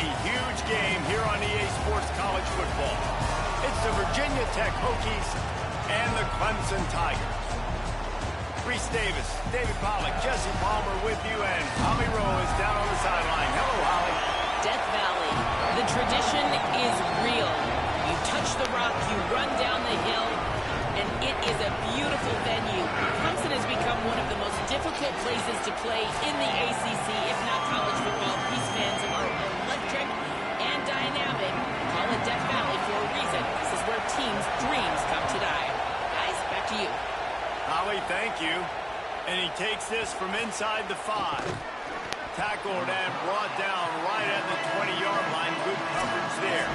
a huge game here on EA Sports College Football. It's the Virginia Tech Hokies and the Clemson Tigers. Reese Davis, David Pollack, Jesse Palmer with you, and Holly Rowe is down on the sideline. Hello, Holly. Death Valley. The tradition is real. You touch the rock, you run down the hill, and it is a beautiful venue. Clemson has become one of the most difficult places to play in the ACC, if not college football. These fans are electric and dynamic. Call it Death Valley for a reason. This is where teams' dreams come to die. Guys, back to you. Holly, thank you. And he takes this from inside the 5. Tackled and brought down right at the 20-yard line. Good coverage there.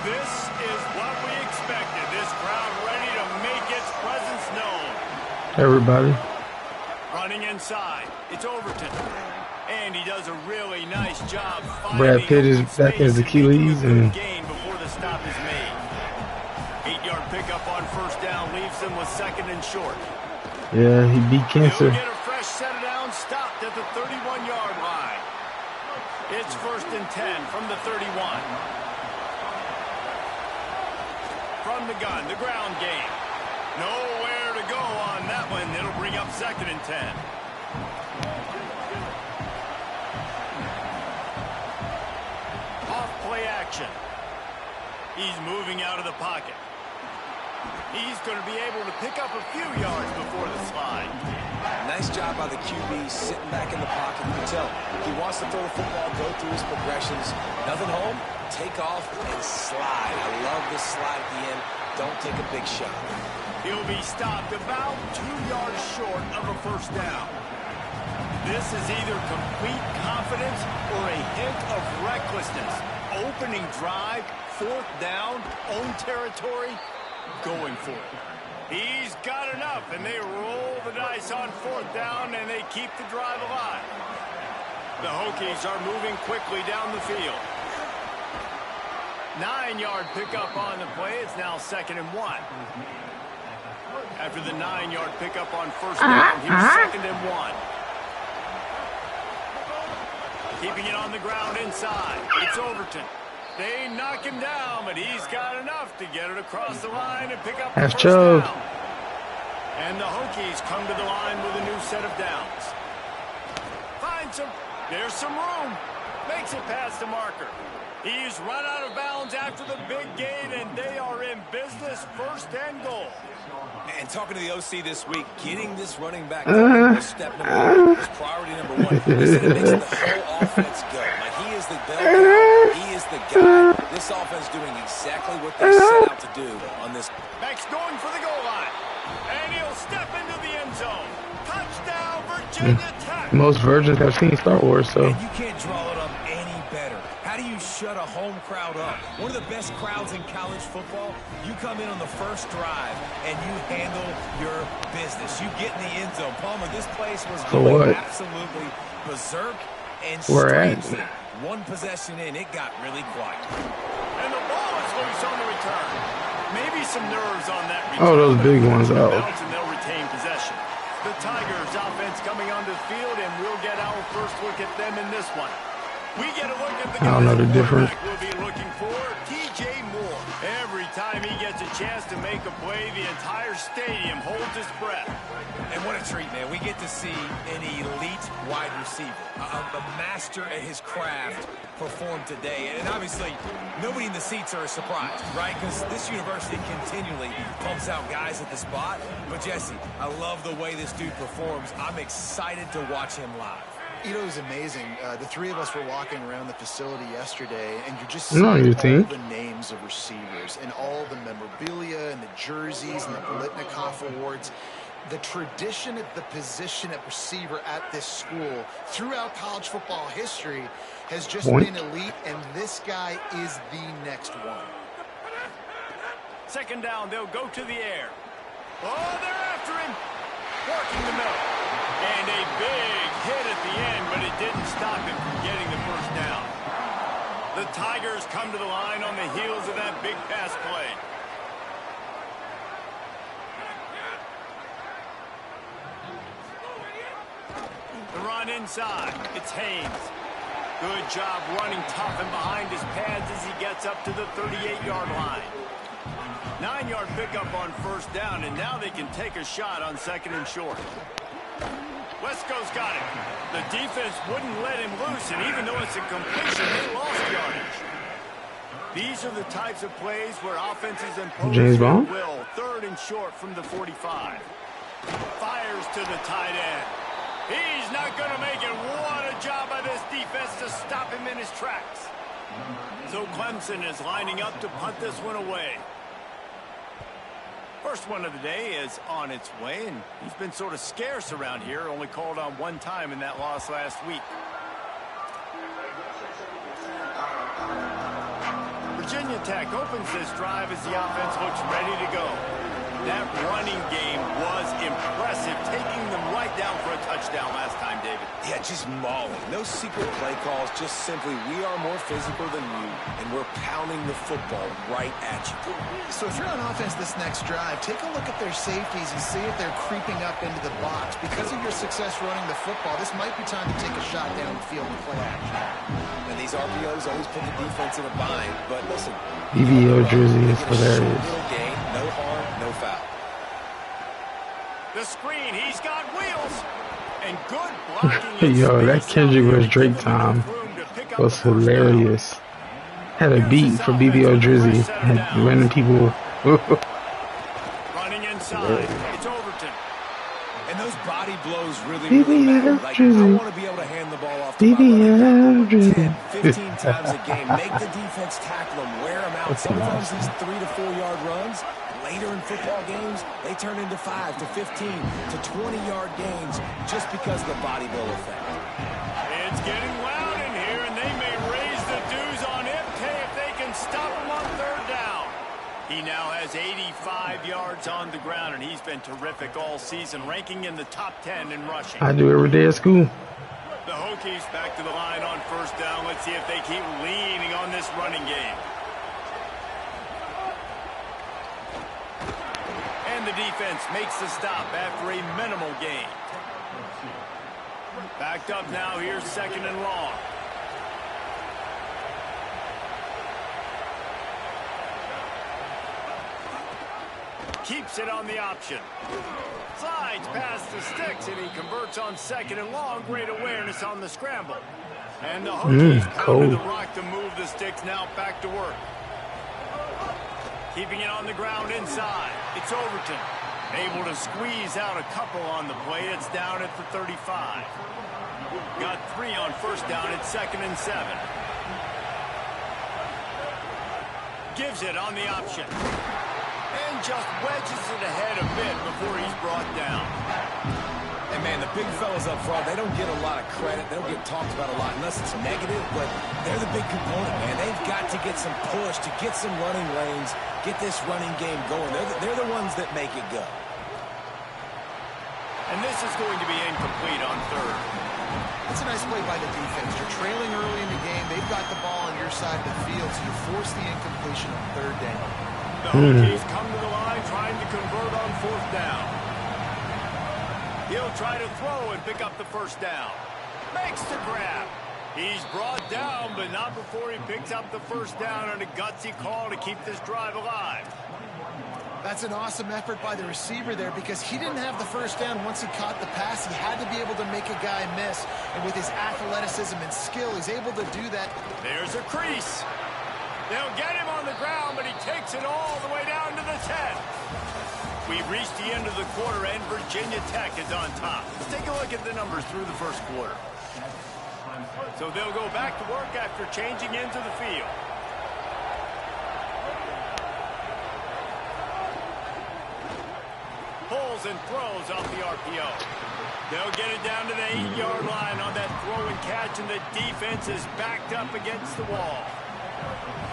This is what we expected. This crowd ready to make its presence known. Everybody. Running inside. It's Overton. And he does a really nice job finding Brad Pitt is back as Achilles and gain before the stop is made. 8-yard pickup on first down leaves him with 2nd and short. yeah, he beat cancer. He'll get a fresh set of downs stopped at the 31-yard line. It's 1st and 10 from the 31. From the gun, the ground game. Nowhere to go on that one. It'll bring up 2nd and 10. Off play action. He's moving out of the pocket. He's going to be able to pick up a few yards before the slide. Nice job by the QB sitting back in the pocket. You can tell he wants to throw the football, go through his progressions. Nothing home, take off and slide. I love this slide at the end. Don't take a big shot. He'll be stopped about 2 yards short of a first down. This is either complete confidence or a hint of recklessness. Opening drive, 4th down, own territory, going for it. He's got enough, and they roll the dice on 4th down, and they keep the drive alive. The Hokies are moving quickly down the field. 9-yard pickup on the play. It's now 2nd and 1. After the 9-yard pickup on first down, here's 2nd and 1. Keeping it on the ground inside. It's Overton. They knock him down, but he's got enough to get it across the line and pick up the first down. And the Hokies come to the line with a new set of downs. Finds him. There's some room. Makes it past the marker. He's run out of bounds after the big gain, and they are in business, 1st and goal. And talking to the OC this week, getting this running back is step number 1. It's priority number 1. He said it makes the whole offense go. Like, he is the bell cow. He is the guy. This offense doing exactly what they set out to do on this. Max going for the goal line. And he'll step into the end zone. Touchdown, Virginia Tech. Most virgins have seen Star Wars, so. And you can't draw it up any better. How do you shut a home crowd up? One of the best crowds in college football. You come in on the first drive and you handle your business. You get in the end zone. Palmer, this place was going absolutely berserk and strangely. One possession in, it got really quiet. And the ball is loose on the return. Maybe some nerves on that return. Oh, those big ones out. And they'll retain possession. The Tigers offense coming onto the field, and we'll get our first look at them in this one. We get a look at the guy I don't know the difference. We'll be looking for TJ Moore. Every time he gets a chance to make a play, the entire stadium holds its breath. And what a treat, man. We get to see an elite wide receiver, a master at his craft perform today. And obviously, nobody in the seats are surprised, right? Because this university continually pumps out guys at the spot. But, Jesse, I love the way this dude performs. I'm excited to watch him live. You know, it was amazing. The 3 of us were walking around the facility yesterday, and you're just seeing all the names of receivers and all the memorabilia and the jerseys and the Biletnikoff awards. The tradition at the position at receiver at this school throughout college football history has just been elite, and this guy is the next one. 2nd down, they'll go to the air. Oh, they're after him. Working the middle. And a big hit at the end, but it didn't stop him from getting the first down. The Tigers come to the line on the heels of that big pass play. The run inside. It's Haynes. Good job running tough and behind his pads as he gets up to the 38-yard line. 9-yard pickup on first down, and now they can take a shot on 2nd and short. Wesco's got it. The defense wouldn't let him loose, and even though it's a completion, they lost yardage. These are the types of plays where offenses impose their will. 3rd and short from the 45. Fires to the tight end. He's not going to make it. What a job by this defense to stop him in his tracks. So Clemson is lining up to punt this one away. First one of the day is on its way, and he's been sort of scarce around here, only called on one time in that loss last week. Virginia Tech opens this drive as the offense looks ready to go. That running game was impressive, taking them right down for a touchdown last time, David. Yeah, just mauling. No secret play calls, just simply we are more physical than you, and we're pounding the football right at you. So if you're on offense this next drive, take a look at their safeties and see if they're creeping up into the box. Because of your success running the football, this might be time to take a shot down the field and play action. And these RPOs always put the defense in a bind, but listen. BBO jersey is hilarious. Little gain, no harm, no foul. The screen, he's got wheels. And good blocking. Yo, that Kendrick vs. Drake time was hilarious. Had a beat for BBO jersey. Had random people. Running inside, it's Overton. And those body blows really matter. Like, I want to be able to hand the ball off to my running back 10, 15 times a game. Make the defense tackle them, wear them out. Sometimes these 3 to 4 yard runs, later in football games, they turn into 5 to 15 to 20-yard gains just because of the body blow effect. It's getting loud in here, and they may raise the dues on MK if they can stop him on 3rd down. He now has 85 yards on the ground, and he's been terrific all season, ranking in the top 10 in rushing. I do every day at school. The Hokies back to the line on 1st down. Let's see if they keep leaning on this running game. And the defense makes the stop after a minimal gain. Backed up now, here's 2nd and long. Keeps it on the option. Slides past the sticks, and he converts on 2nd and long. Great awareness on the scramble. And the Hokies pounded the rock to move the sticks, now back to work. Keeping it on the ground inside. It's Overton. Able to squeeze out a couple on the play. It's down at the 35. Got 3 on 1st down. It's 2nd and 7. Gives it on the option. And just wedges it ahead a bit before he's brought down. And, man, the big fellas up front, they don't get a lot of credit. They don't get talked about a lot unless it's negative, but they're the big component, man. They've got to get some push, to get some running lanes, get this running game going. They're the ones that make it go. And this is going to be incomplete on 3rd. It's a nice play by the defense. You're trailing early in the game. They've got the ball on your side of the field, so you force the incompletion on 3rd down. The Hokies come to the line trying to convert on 4th down. He'll try to throw and pick up the 1st down. Makes the grab. He's brought down, but not before he picks up the 1st down on a gutsy call to keep this drive alive. That's an awesome effort by the receiver there because he didn't have the 1st down once he caught the pass. He had to be able to make a guy miss. And with his athleticism and skill, he's able to do that. There's a crease. They'll get him on the ground, but he takes it all the way down to the 10. We've reached the end of the quarter, and Virginia Tech is on top. Let's take a look at the numbers through the 1st quarter. So they'll go back to work after changing into the field. Pulls and throws off the RPO. They'll get it down to the 8-yard line on that throw and catch, and the defense is backed up against the wall.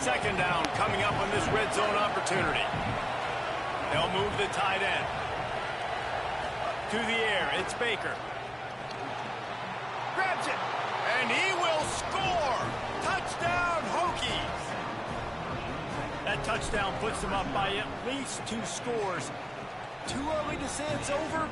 2nd down coming up on this red zone opportunity. They'll move the tight end. To the air, it's Baker. Grabs it, and he will score! Touchdown, Hokies! That touchdown puts them up by at least 2 scores. Too early to say it's over?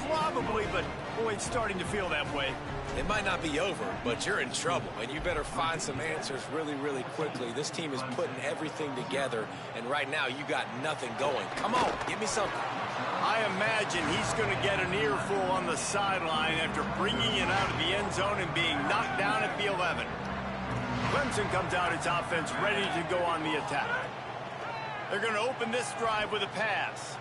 Probably, but Boy, it's starting to feel that way. It might not be over, but you're in trouble, and you better find some answers really, really quickly. This team is putting everything together, and right now you got nothing going. Come on, give me something. I imagine he's going to get an earful on the sideline after bringing it out of the end zone and being knocked down at the 11. Clemson comes out its offense ready to go on the attack. They're going to open this drive with a pass.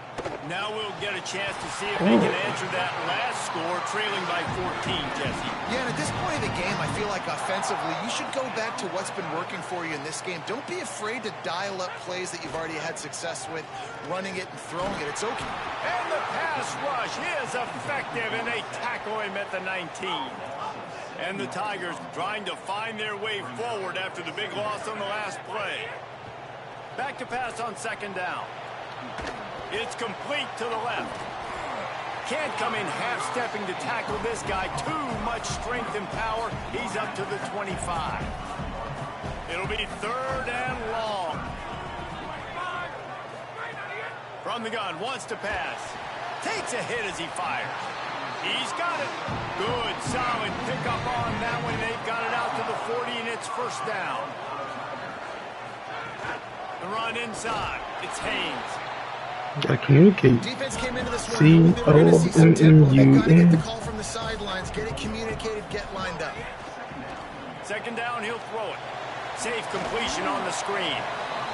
Now we'll get a chance to see if they can answer that last score, trailing by 14, Jesse. Yeah, and at this point of the game, I feel like offensively, you should go back to what's been working for you in this game. Don't be afraid to dial up plays that you've already had success with, running it and throwing it. It's okay. And the pass rush is effective, and they tackle him at the 19. And the Tigers trying to find their way forward after the big loss on the last play. Back to pass on second down. It's complete to the left. Can't come in half-stepping to tackle this guy. Too much strength and power. He's up to the 25. It'll be third and long. From the gun, wants to pass. Takes a hit as he fires. He's got it. Good, solid pickup on that one. They've got it out to the 40, and it's first down. The run inside. It's Haynes. Gotta communicate. Defense came into this one. C-O-M-M-U-N. Gotta get the call from the sidelines. Get it communicated. Get lined up. Second down, he'll throw it. Safe completion on the screen.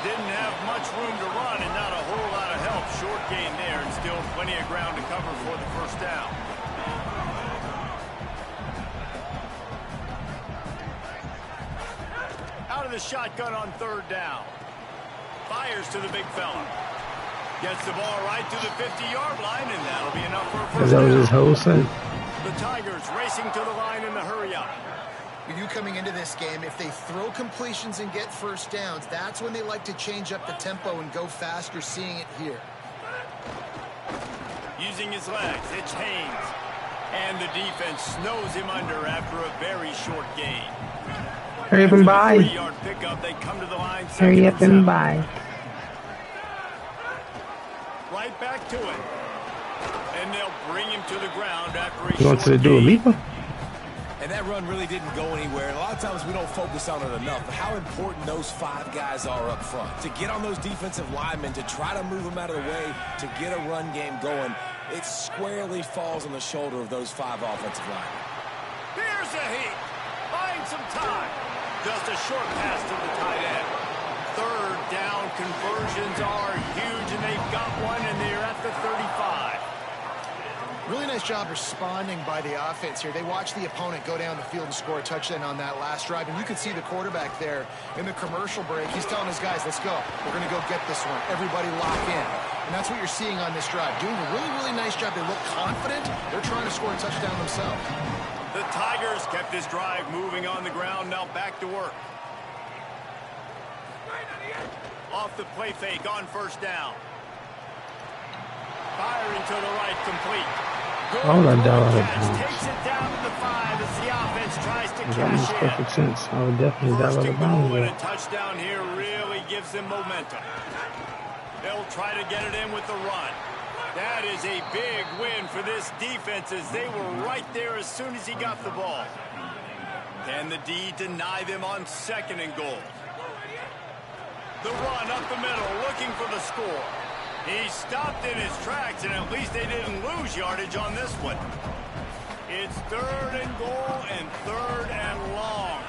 Didn't have much room to run and not a whole lot of help. Short gain there and still plenty of ground to cover for the first down. Out of the shotgun on third down. Fires to the big fella. Gets the ball right to the 50-yard line, and that'll be enough for a first That was down. his whole son. The Tigers racing to the line in the hurry-up. You coming into this game, if they throw completions and get first downs, that's when they like to change up the tempo and go faster, seeing it here. Using his legs, it's Haynes. And the defense snows him under after a very short gain. Hurry up and buy. 3-yard pickup, they come to the line. Hurry up and buy. Right back to it. And they'll bring him to the ground after a You want to short do a gain. leaper? And that run really didn't go anywhere. And a lot of times we don't focus on it enough. But how important those 5 guys are up front. To get on those defensive linemen, to try to move them out of the way, to get a run game going, it squarely falls on the shoulder of those 5 offensive linemen. Here's a heat. Buying some time. Just a short pass to the tight end. Third down conversions are huge, and they've got one, and they're at the 35. Really nice job responding by the offense here. They watched the opponent go down the field and score a touchdown on that last drive, and you could see the quarterback there in the commercial break. He's telling his guys, let's go. We're going to go get this one. Everybody lock in. And that's what you're seeing on this drive. Doing a really, really nice job. They look confident. They're trying to score a touchdown themselves. The Tigers kept this drive moving on the ground. Now back to work. Off the play fake on first down. Firing to the right, complete. Good catch, takes it down to the 5 as the offense tries to That makes cash perfect in. sense. I would definitely dive First out and of goal, bounds and there. a touchdown here really gives them momentum. They'll try to get it in with the run. That is a big win for this defense as they were right there as soon as he got the ball. Can the D deny them on second and goal? The run up the middle, looking for the score. He stopped in his tracks, and at least they didn't lose yardage on this one. It's third and goal and third and long.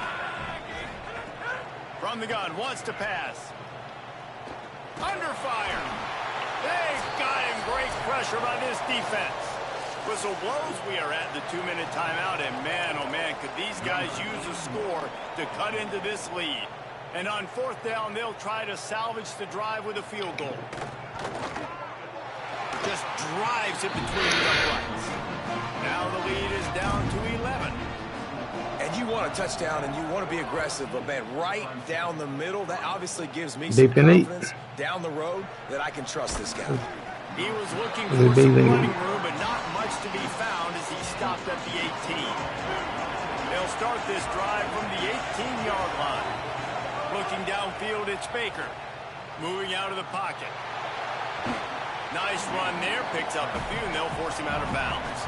From the gun, wants to pass. Under fire. They've got him. Great pressure by this defense. Whistle blows. We are at the 2-minute timeout, and man, oh man, could these guys use a score to cut into this lead. And on fourth down, they'll try to salvage the drive with a field goal. Just drives it between the uprights. Now the lead is down to 11. And you want a touchdown and you want to be aggressive, but man, right down the middle, that obviously gives me some confidence down the road that I can trust this guy. He was looking for some running room, but not much to be found as he stopped at the 18. They'll start this drive from the 18-yard line. Looking downfield, it's Baker. Moving out of the pocket. Nice run there. Picks up a few, and they'll force him out of bounds.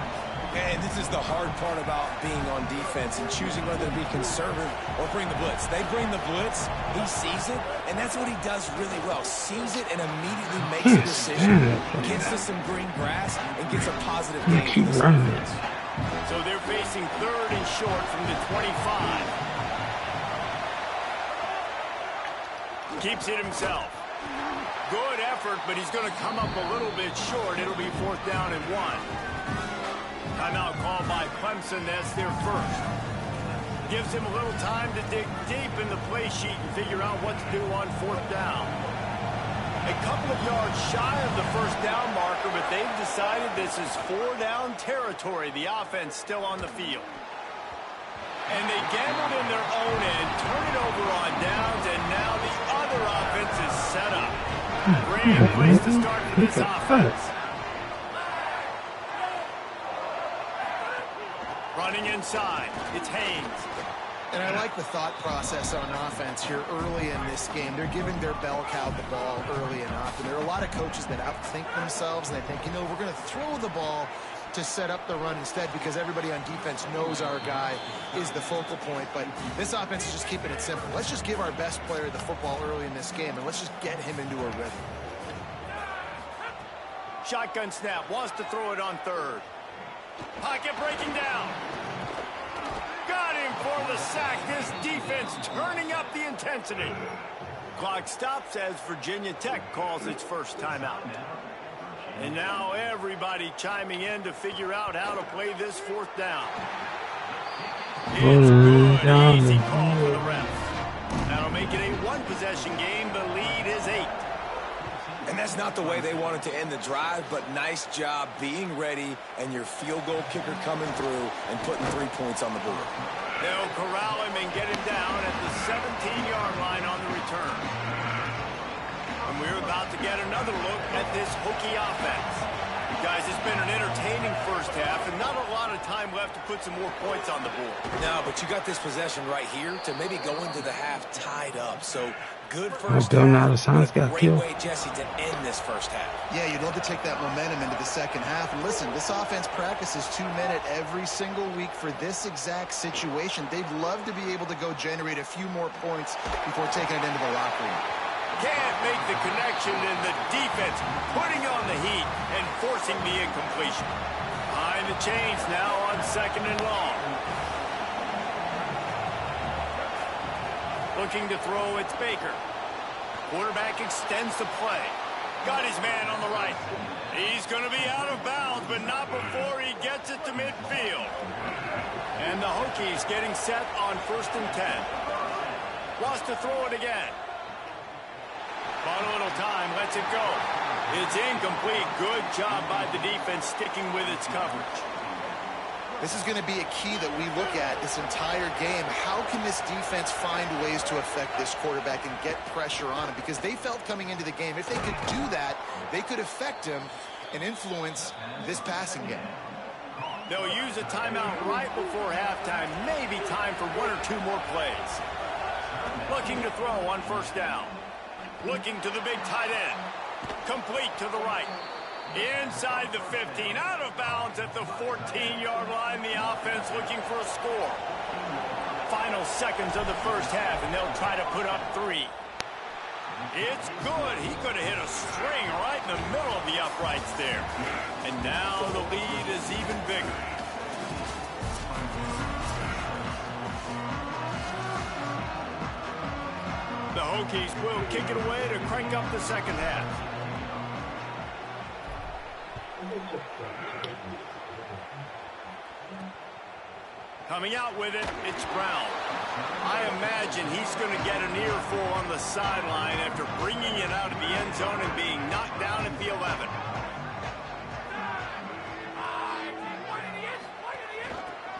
And this is the hard part about being on defense and choosing whether to be conservative or bring the blitz. They bring the blitz, he sees it, and that's what he does really well. Sees it and immediately makes a decision, gets to some green grass, and gets a positive gain for this defense. So they're facing 3rd and short from the 25. Keeps it himself. Good effort, but he's going to come up a little bit short. It'll be 4th down and 1. Timeout called by Clemson. That's their first. Gives him a little time to dig deep in the play sheet and figure out what to do on 4th down. A couple of yards shy of the 1st down marker, but they've decided this is 4-down territory. The offense still on the field. And they gambled in their own end, turn it over on downs, and now the other offense is set up. Great place to start for this offense. Running inside, it's Haynes. And I like the thought process on offense here early in this game. They're giving their bell cow the ball early enough. And there are a lot of coaches that outthink themselves, and they think, you know, we're going to throw the ball to set up the run instead because everybody on defense knows our guy is the focal point. But this offense is just keeping it simple. Let's just give our best player the football early in this game, and let's just get him into a rhythm. Shotgun snap, wants to throw it on 3rd. Pocket breaking down. Got him for the sack. This defense turning up the intensity. Clock stops as Virginia Tech calls its first timeout. And now everybody chiming in to figure out how to play this 4th down. It's good. Easy call for the refs. That'll make it a 1-possession game. The lead is 8. And that's not the way they wanted to end the drive, but nice job being ready and your field goal kicker coming through and putting 3 points on the board. They'll corral him and get him down at the 17-yard line on the return. And we're about to get another look at this Hokie offense. Guys, it's been an entertaining first half and not a lot of time left to put some more points on the board. No, but you got this possession right here to maybe go into the half tied up. So good first half. Great way, Jesse, to end this first half. Yeah, you'd love to take that momentum into the second half. And listen, this offense practices 2-minute every single week for this exact situation. They'd love to be able to go generate a few more points before taking it into the locker room. Can't make the connection, and the defense putting on the heat and forcing the incompletion. Behind the chains now on 2nd and long. Looking to throw, it's Baker. Quarterback extends the play. Got his man on the right. He's going to be out of bounds, but not before he gets it to midfield. And the Hokies getting set on 1st and 10. Wants to throw it again. Bought a little time, lets it go. It's incomplete. Good job by the defense sticking with its coverage. This is going to be a key that we look at this entire game. How can this defense find ways to affect this quarterback and get pressure on him? Because they felt coming into the game, if they could do that, they could affect him and influence this passing game. They'll use a timeout right before halftime. Maybe time for 1 or 2 more plays. Looking to throw on 1st down. Looking to the big tight end. Complete to the right. Inside the 15. Out of bounds at the 14-yard line. The offense looking for a score. Final seconds of the first half, and they'll try to put up 3. It's good. He could have hit a string right in the middle of the uprights there. And now the lead is even bigger. The Hokies will kick it away to crank up the second half. Coming out with it, it's Brown. I imagine he's going to get an earful on the sideline after bringing it out of the end zone and being knocked down at the 11.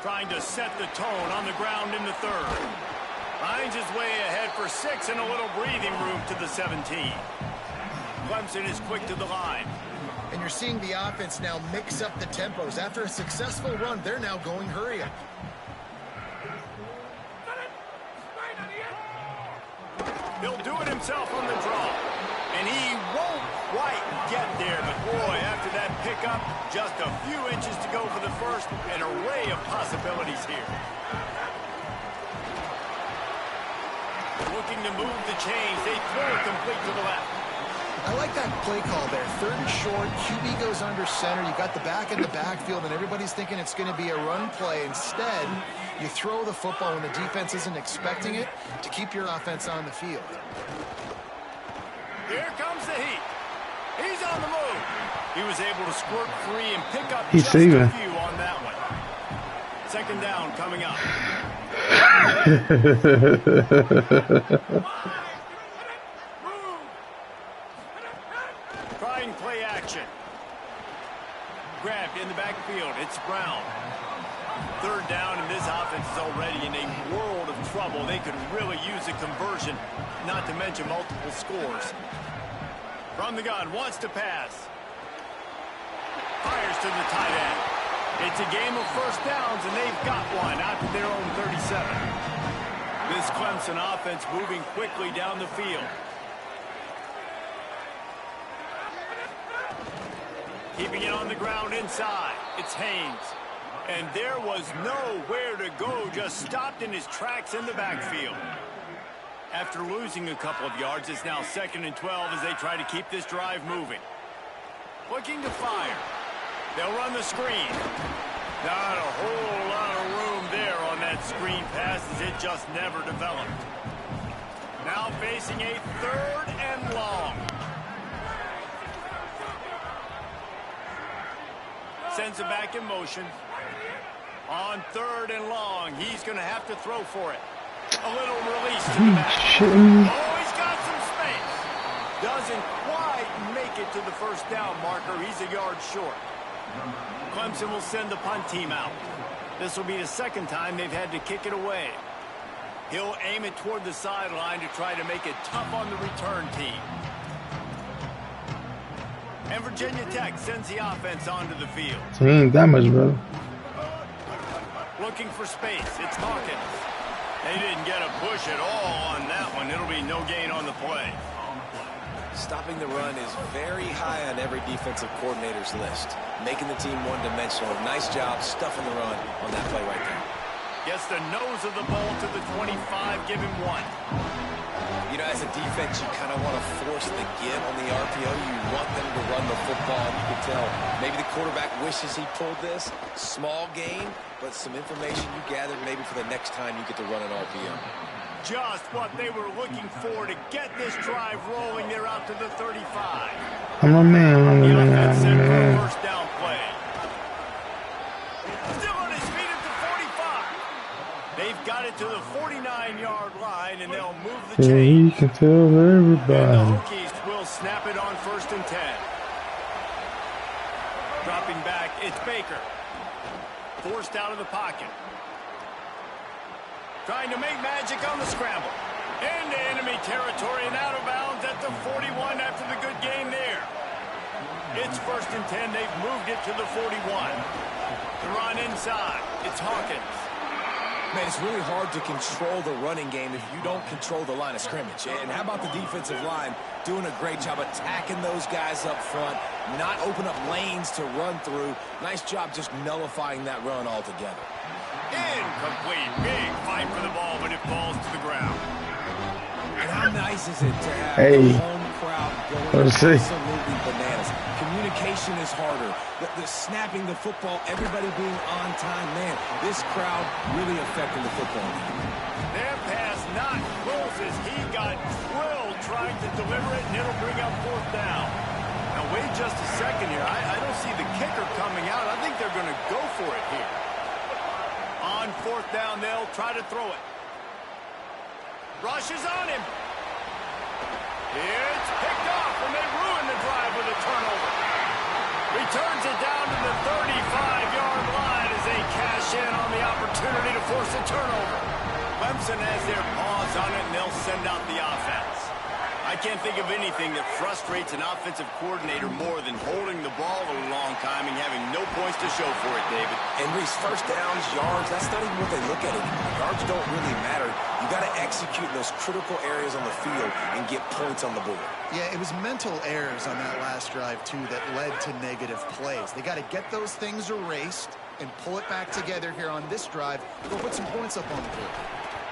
Trying to set the tone on the ground in the 3rd. Finds his way ahead for 6 and a little breathing room to the 17. Clemson is quick to the line. And you're seeing the offense now mix up the tempos. After a successful run, they're now going hurry up. He'll do it himself on the draw. And he won't quite get there. But boy, after that pickup. Just a few inches to go for the first. An array of possibilities here. Looking to move the chains. They throw it complete to the left. I like that play call there. 3rd and short. QB goes under center. You got the back in the backfield, and everybody's thinking it's going to be a run play. Instead, you throw the football when the defense isn't expecting it to keep your offense on the field. Here comes the heat. He's on the move. He was able to squirt free and pick up He's just saving. a few on that one. 2nd down coming up. Trying play action. Grabbed in the backfield. It's Brown. 3rd down, and this offense is already in a world of trouble. They could really use a conversion, not to mention multiple scores. From the gun, wants to pass. Fires to the tight end. It's a game of 1st downs, and they've got one out to their own 37. This Clemson offense moving quickly down the field. Keeping it on the ground inside. It's Haynes. And there was nowhere to go, just stopped in his tracks in the backfield. After losing a couple of yards, it's now 2nd and 12 as they try to keep this drive moving. Looking to fire. They'll run the screen. Not a whole lot of room there on that screen pass as it just never developed. Now facing a 3rd and long. Sends it back in motion. On 3rd and long, he's going to have to throw for it. A little release to the back. Oh, he's got some space. Doesn't quite make it to the 1st down marker. He's a yard short. Clemson will send the punt team out. This will be the 2nd time they've had to kick it away. He'll aim it toward the sideline to try to make it tough on the return team. And Virginia Tech sends the offense onto the field. It ain't that much, bro. Looking for space. It's Hawkins. They didn't get a push at all on that one. It'll be no gain on the play. Stopping the run is very high on every defensive coordinator's list. Making the team one-dimensional. Nice job stuffing the run on that play right there. Gets the nose of the ball to the 25. Give him 1. You know, as a defense, you kind of want to force the give on the RPO. You want them to run the football. You can tell maybe the quarterback wishes he pulled this. Small gain, but some information you gathered maybe for the next time you get to run an RPO. Just what they were looking for to get this drive rolling. They're out to the 35. I'm a man. The offense set for a 1st down play. Still on his feet at the 45. They've got it to the 49-yard line, and they'll move the chain. Yeah, you can tell everybody. And the Hokies will snap it on 1st and 10. Dropping back, it's Baker. Forced out of the pocket. Trying to make magic on the scramble. Into enemy territory and out of bounds at the 41 after the good game there. It's 1st and 10. They've moved it to the 41. The run inside. It's Hawkins. Man, it's really hard to control the running game if you don't control the line of scrimmage. And how about the defensive line doing a great job attacking those guys up front, not open up lanes to run through. Nice job just nullifying that run altogether. Incomplete. Big fight for the ball, but it falls to the ground. And how nice is it to have Hey. the home crowd going Let's see. absolutely bananas? Communication is harder. The snapping the football, everybody being on time. Man, this crowd really affecting the football game. Their pass not close as he got drilled trying to deliver it, and it'll bring up 4th down. Now, wait just a second here. I don't see the kicker coming out. I think they're going to go for it here. On 4th down, they'll try to throw it. Rushes on him. It's picked off, and they ruin the drive with a turnover. Returns it down to the 35-yard line as they cash in on the opportunity to force a turnover. Clemson has their paws on it, and they'll send out the offense. I I can't think of anything that frustrates an offensive coordinator more than holding the ball a long time and having no points to show for it, David. And Reese, first downs, yards, that's not even what they look at anymore. Yards don't really matter. You got to execute in those critical areas on the field and get points on the board. Yeah, it was mental errors on that last drive, too, that led to negative plays. They got to get those things erased and pull it back together here on this drive. Go put some points up on the board.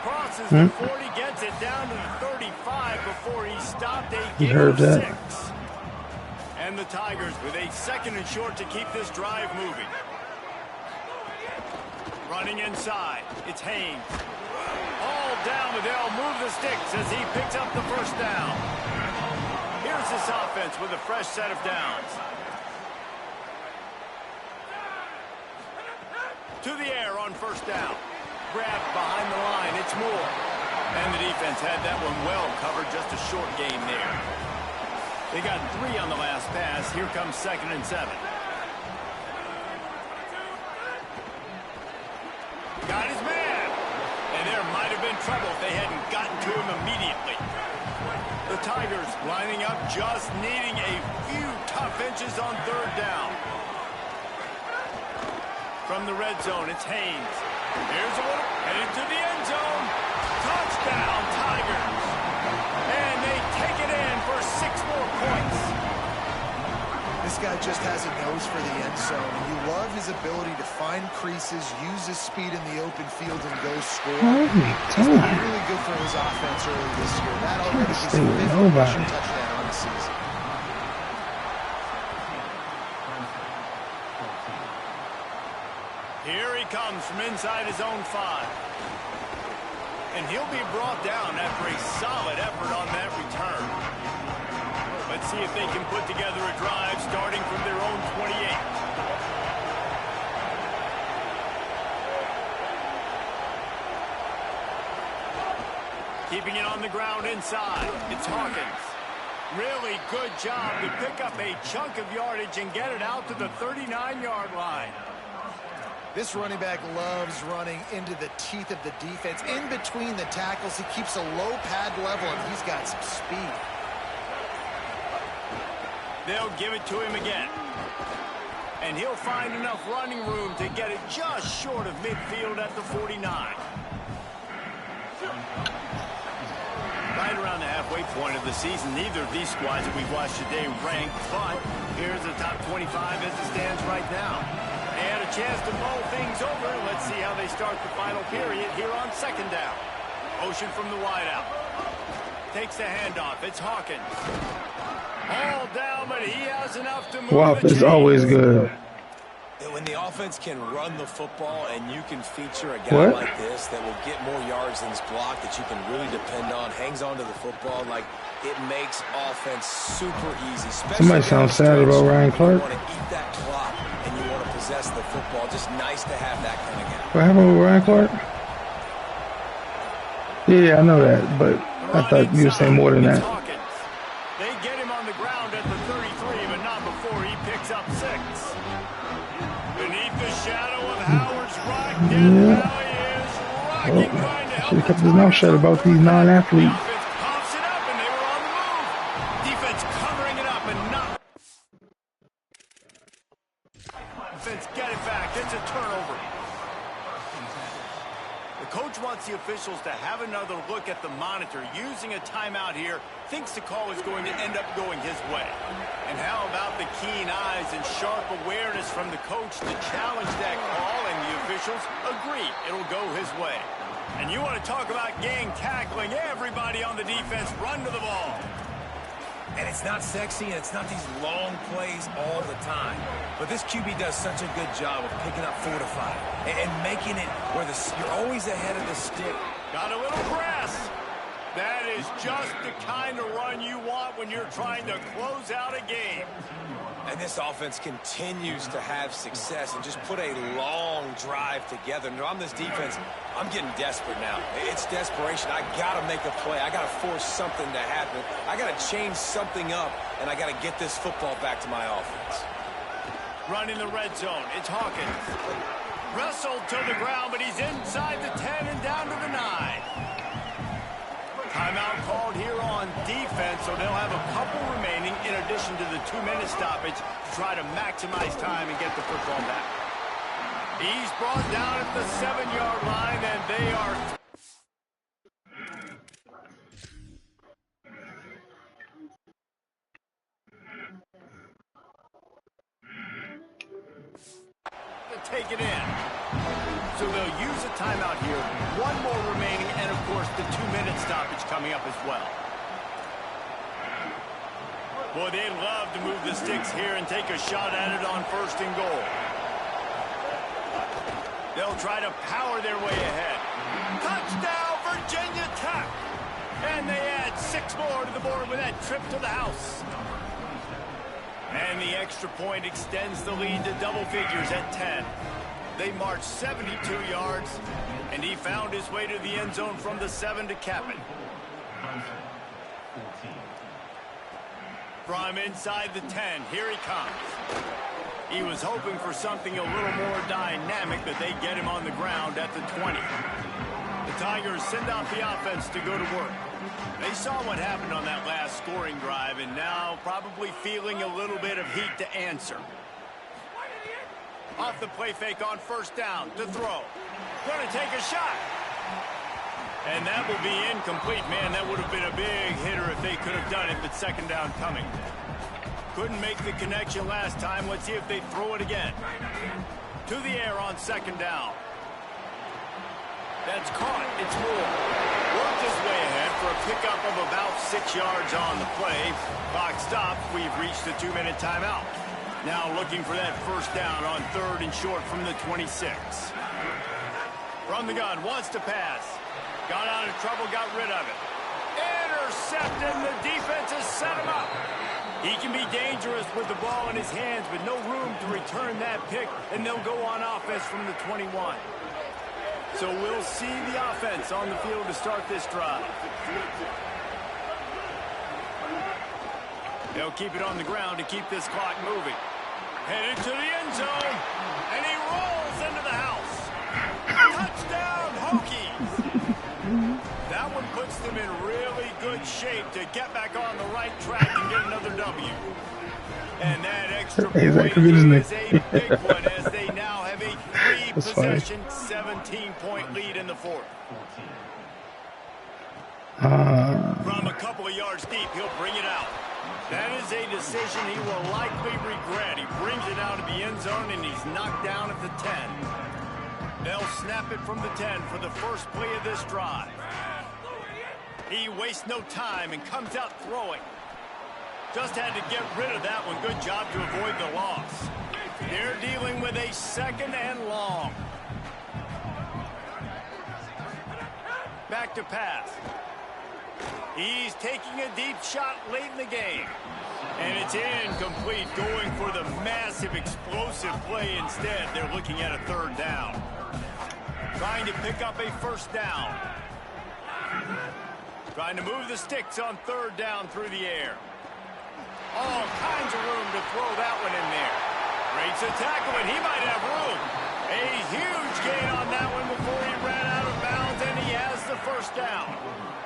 Crosses the 40, gets it down to the 35 before he stopped a You gain heard of that. 6. And the Tigers with a 2nd and short to keep this drive moving. Running inside, it's Haynes. All down, but they'll move the sticks as he picks up the first down. Here's this offense with a fresh set of downs. To the air on first down. Grabbed behind the line, it's Moore. And the defense had that one well covered, just a short gain there. They got 3 on the last pass. Here comes 2nd and 7. Got his man. And there might have been trouble if they hadn't gotten to him immediately. The Tigers lining up, just needing a few tough inches on 3rd down. From the red zone, it's Haynes. Here's a one, headed to the end zone. Touchdown, Tigers. And they take it in for 6 more points. This guy just has a nose for the end zone, and you love his ability to find creases, use his speed in the open field, and go score. He's been really good for his offense early this year. That already is his 5th rushing touchdown on the season. Here he comes from inside his own 5. And he'll be brought down after a solid effort on that return. Let's see if they can put together a drive starting from their own 28. Keeping it on the ground inside, it's Hawkins. Really good job to pick up a chunk of yardage and get it out to the 39-yard line. This running back loves running into the teeth of the defense. In between the tackles, he keeps a low pad level, and he's got some speed. They'll give it to him again. And he'll find enough running room to get it just short of midfield at the 49. Right around the halfway point of the season, neither of these squads that we've watched today ranked, but here's the top 25 as it stands right now. They had a chance to mull things over. Let's see how they start the final period here on 2nd down. Motion from the wideout. Takes the handoff. It's Hawkins. All down, but he has enough to move. Wow, it's always good. When the offense can run the football and you can feature a guy like this that will get more yards than his block, that you can really depend on, hangs on to the football, like it makes offense super easy. Somebody sounds sad about Ryan Clark. You want to eat that clock and you want to possess the football. Just nice to have that kind of guy. What happened with Ryan Clark? Yeah, I know that, but I thought you were saying more than that. They get him on the ground at the 33, but not before he picks up 6. Beneath the shadow of Howard's rock, Death Valley is rocking, trying to help. Should have kept his mouth shut about these non-athletes. Offense pops it up, and they were on the move. Defense covering it up and not. Defense get it back. It's a turnover. The coach wants the officials to have another look at the monitor. Using a timeout here, thinks the call is going to end up going his way. And how about the keen eyes and sharp awareness from the coach to challenge that call, and the officials agree it'll go his way. And you want to talk about gang tackling, everybody on the defense run to the ball. And it's not sexy, and it's not these long plays all the time. But this QB does such a good job of picking up 4 to 5 and making it where you're always ahead of the stick. Got a little press. That is just the kind of run you want when you're trying to close out a game. And this offense continues to have success and just put a long drive together. And on this defense, I'm getting desperate now. It's desperation. I got to make a play. I got to force something to happen. I got to change something up, and I got to get this football back to my offense. Running the red zone. It's Hawkins. Wrestled to the ground, but he's inside the 10 and down to the 9. Timeout called here on defense, so they'll have a couple remaining in addition to the 2-minute stoppage to try to maximize time and get the football back. He's brought down at the 7-yard line, and they are... to take it in. So they'll use a timeout here. One more remaining, and of course the 2-minute stoppage coming up as well. Boy, they'd love to move the sticks here and take a shot at it on 1st and goal. They'll try to power their way ahead. Touchdown, Virginia Tech! And they add 6 more to the board with that trip to the house. And the extra point extends the lead to double figures at 10. They marched 72 yards, and he found his way to the end zone from the 7 to cap it. From inside the 10, here he comes. He was hoping for something a little more dynamic, but they get him on the ground at the 20. The Tigers send out the offense to go to work. They saw what happened on that last scoring drive, and now probably feeling a little bit of heat to answer. Off the play fake on 1st down to throw. Going to take a shot. And that will be incomplete. Man, that would have been a big hitter if they could have done it, but 2nd down coming. Couldn't make the connection last time. Let's see if they throw it again. To the air on 2nd down. That's caught. It's Moore. Worked his way ahead for a pickup of about 6 yards on the play. Clock stops. We've reached the 2-minute timeout. Now looking for that 1st down on 3rd and short from the 26. From the gun, wants to pass. Got out of trouble, got rid of it. Intercepted. The defense has set him up. He can be dangerous with the ball in his hands, but no room to return that pick, and they'll go on offense from the 21. So we'll see the offense on the field to start this drive. They'll keep it on the ground to keep this clock moving. Headed to the end zone, and he rolls into the house. Touchdown, Hokies! That one puts them in really good shape to get back on the right track and get another W. And that extra point is a big one as they now have a 3-possession, 17-point lead in the 4th. From a couple of yards deep, he'll bring it out. That is a decision he will likely regret. He brings it out of the end zone, and he's knocked down at the 10. They'll snap it from the 10 for the first play of this drive. He wastes no time and comes out throwing. Just had to get rid of that one. Good job to avoid the loss. They're dealing with a 2nd and long. Back to pass. He's taking a deep shot late in the game. And it's incomplete, going for the massive explosive play instead. They're looking at a 3rd down. Trying to pick up a 1st down. Trying to move the sticks on 3rd down through the air. All kinds of room to throw that one in there. Breaks a tackle, and he might have room. A huge gain on that one before he ran out of bounds, and he has the 1st down.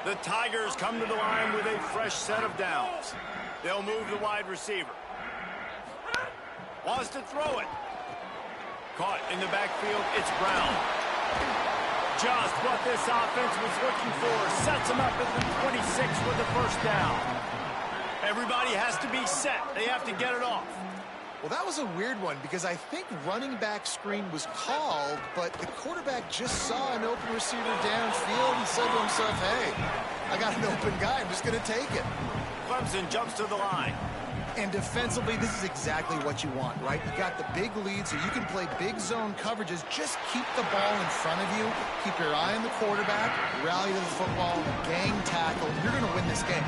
The Tigers come to the line with a fresh set of downs. They'll move the wide receiver. Wants to throw it. Caught in the backfield, it's Brown. Just what this offense was looking for. Sets them up at the 26 with the 1st down. Everybody has to be set. They have to get it off. Well, that was a weird one because I think running back screen was called, but the quarterback just saw an open receiver downfield and said to himself, hey, I got an open guy. I'm just going to take it. Clemson jumps to the line. And defensively, this is exactly what you want, right? You got the big lead, so you can play big zone coverages. Just keep the ball in front of you. Keep your eye on the quarterback. Rally to the football. Gang tackle. You're going to win this game.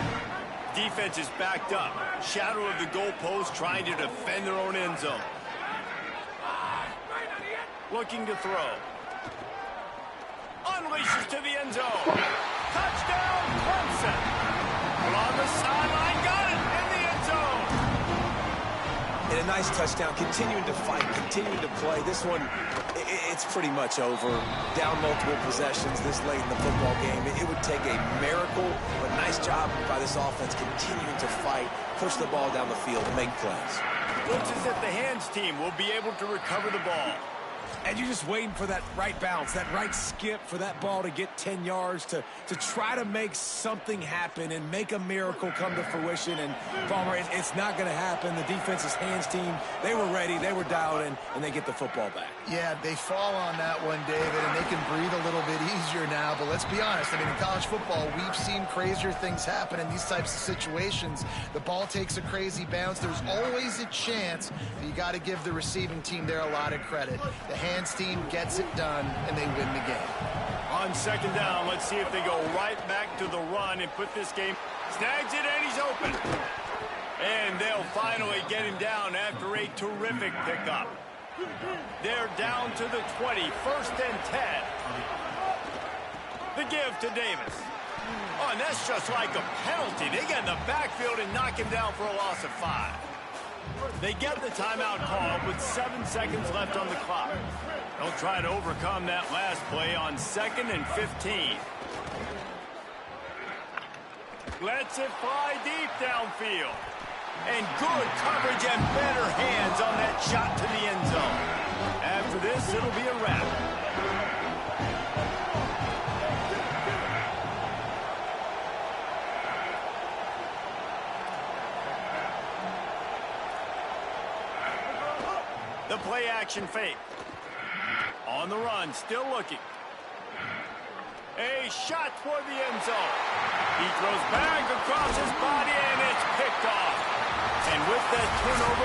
Defense is backed up. Shadow of the goalpost, trying to defend their own end zone. Looking to throw. Unleashes to the end zone. Touchdown, Clemson. Along the sideline, got it in the end zone. And a nice touchdown, continuing to fight, continuing to play. This one, it's pretty much over. Down multiple possessions this late in the football game. It would take a miracle, but nice job by this offense continuing to fight, push the ball down the field, and make plays. Looks as if the hands team will be able to recover the ball. And you're just waiting for that right bounce, that right skip for that ball to get 10 yards to try to make something happen and make a miracle come to fruition. And, Palmer, it's not going to happen. The defense's hands team, they were ready, they were dialed in, and they get the football back. Yeah, they fall on that one, David, and they can breathe a little bit easier now. But let's be honest, I mean, in college football, we've seen crazier things happen in these types of situations. The ball takes a crazy bounce. There's always a chance, but you got to give the receiving team there a lot of credit. The hands team gets it done, and they win the game. On second down, let's see if they go right back to the run and put this game. Snags it, and he's open. And they'll finally get him down after a terrific pickup. They're down to the 20, 1st and 10. The give to Davis. Oh, and that's just like a penalty. They get in the backfield and knock him down for a loss of 5. They get the timeout call with 7 seconds left on the clock. They'll try to overcome that last play on 2nd and 15. Lets it fly deep downfield. And good coverage and better hands on that shot to the end zone. After this, it'll be a wrap. The play action fake. On the run, still looking. A shot toward the end zone. He throws back across his body, and it's picked off. And with that turnover,